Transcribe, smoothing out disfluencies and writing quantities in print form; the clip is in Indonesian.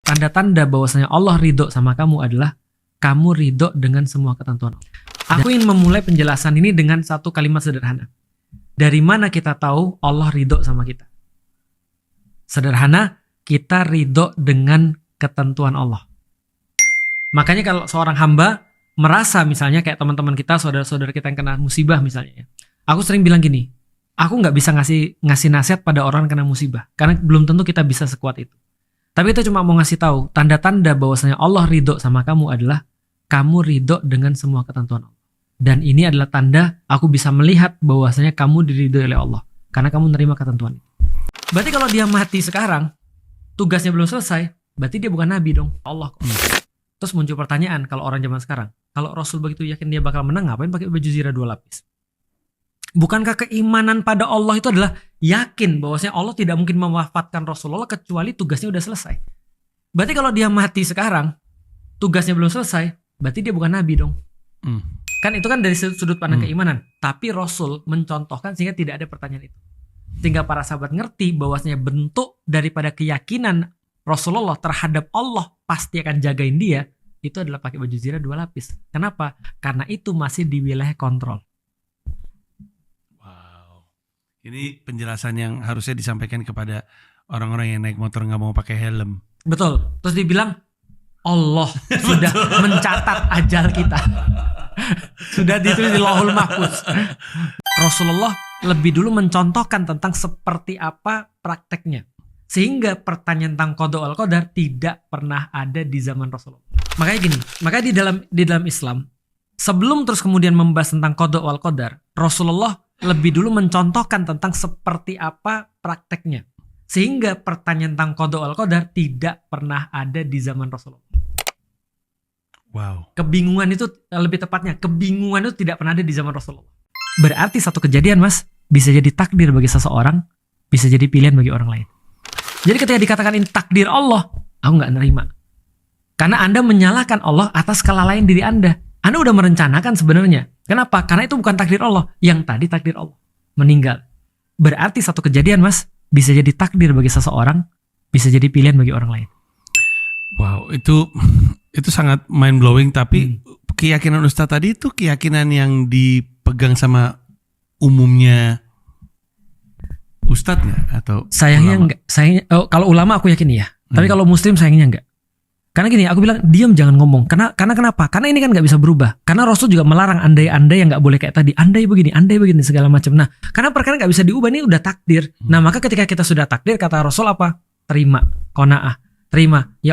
Tanda-tanda bahwasanya Allah ridho sama kamu adalah kamu ridho dengan semua ketentuan Allah. Aku ingin memulai penjelasan ini dengan satu kalimat sederhana. Dari mana kita tahu Allah ridho sama kita? Sederhana, kita ridho dengan ketentuan Allah. Makanya kalau seorang hamba merasa misalnya kayak teman-teman kita, saudara-saudara kita yang kena musibah misalnya ya. Aku sering bilang gini, aku nggak bisa ngasih nasihat pada orang kena musibah. Karena belum tentu kita bisa sekuat itu. Tapi itu cuma mau ngasih tahu, tanda-tanda bahwasanya Allah ridho sama kamu adalah kamu ridho dengan semua ketentuan Allah. Dan ini adalah tanda aku bisa melihat bahwasanya kamu diridhoi oleh Allah. Karena kamu menerima ketentuan itu. Berarti kalau dia mati sekarang, tugasnya belum selesai, berarti dia bukan nabi dong. Allah kok. Terus muncul pertanyaan kalau orang zaman sekarang, kalau Rasul begitu yakin dia bakal menang, ngapain pakai baju zirah 2 lapis? Bukankah keimanan pada Allah itu adalah yakin bahwasanya Allah tidak mungkin mewafatkan Rasulullah kecuali tugasnya udah selesai. Berarti kalau dia mati sekarang, tugasnya belum selesai, berarti dia bukan nabi dong. Kan itu kan dari sudut pandang keimanan. Tapi Rasul mencontohkan sehingga tidak ada pertanyaan itu. Sehingga para sahabat ngerti bahwasanya bentuk daripada keyakinan Rasulullah terhadap Allah pasti akan jagain dia, itu adalah pakai baju zirah 2 lapis. Kenapa? Karena itu masih di wilayah kontrol. Ini penjelasan yang harusnya disampaikan kepada orang-orang yang naik motor nggak mau pakai helm. Betul. Terus dibilang Allah sudah mencatat ajal kita. Sudah ditulis di Lauhul Mahfuz. Rasulullah lebih dulu mencontohkan tentang seperti apa prakteknya. Sehingga pertanyaan tentang qada wal qadar tidak pernah ada di zaman Rasulullah. Makanya gini, di dalam Islam sebelum terus kemudian membahas tentang qada wal qadar, Rasulullah lebih dulu mencontohkan tentang seperti apa prakteknya. Sehingga pertanyaan tentang qada wal qadar tidak pernah ada di zaman Rasulullah. Wow. Kebingungan itu, lebih tepatnya, kebingungan itu tidak pernah ada di zaman Rasulullah. Berarti satu kejadian, Mas, bisa jadi takdir bagi seseorang, bisa jadi pilihan bagi orang lain. Jadi ketika dikatakan ini takdir Allah, aku nggak nerima. Karena Anda menyalahkan Allah atas kelalaian diri Anda. Anda udah merencanakan sebenarnya. Kenapa? Karena itu bukan takdir Allah. Yang tadi takdir Allah. Meninggal. Berarti satu kejadian, Mas, bisa jadi takdir bagi seseorang, bisa jadi pilihan bagi orang lain. Wow, itu sangat mind blowing. Tapi keyakinan Ustadz tadi itu keyakinan yang dipegang sama umumnya Ustadz nggak? Atau sayangnya ulama? Enggak. Kalau ulama aku yakin iya. Tapi kalau Muslim sayangnya enggak. Karena gini, aku bilang diam jangan ngomong. Karena kenapa? Karena ini kan nggak bisa berubah. Karena Rasul juga melarang andai-andai yang nggak boleh kayak tadi. Andai begini segala macam. Nah, karena perkara nggak bisa diubah, ini udah takdir. Nah, maka ketika kita sudah takdir, kata Rasul apa? Terima, qanaah, terima. Ya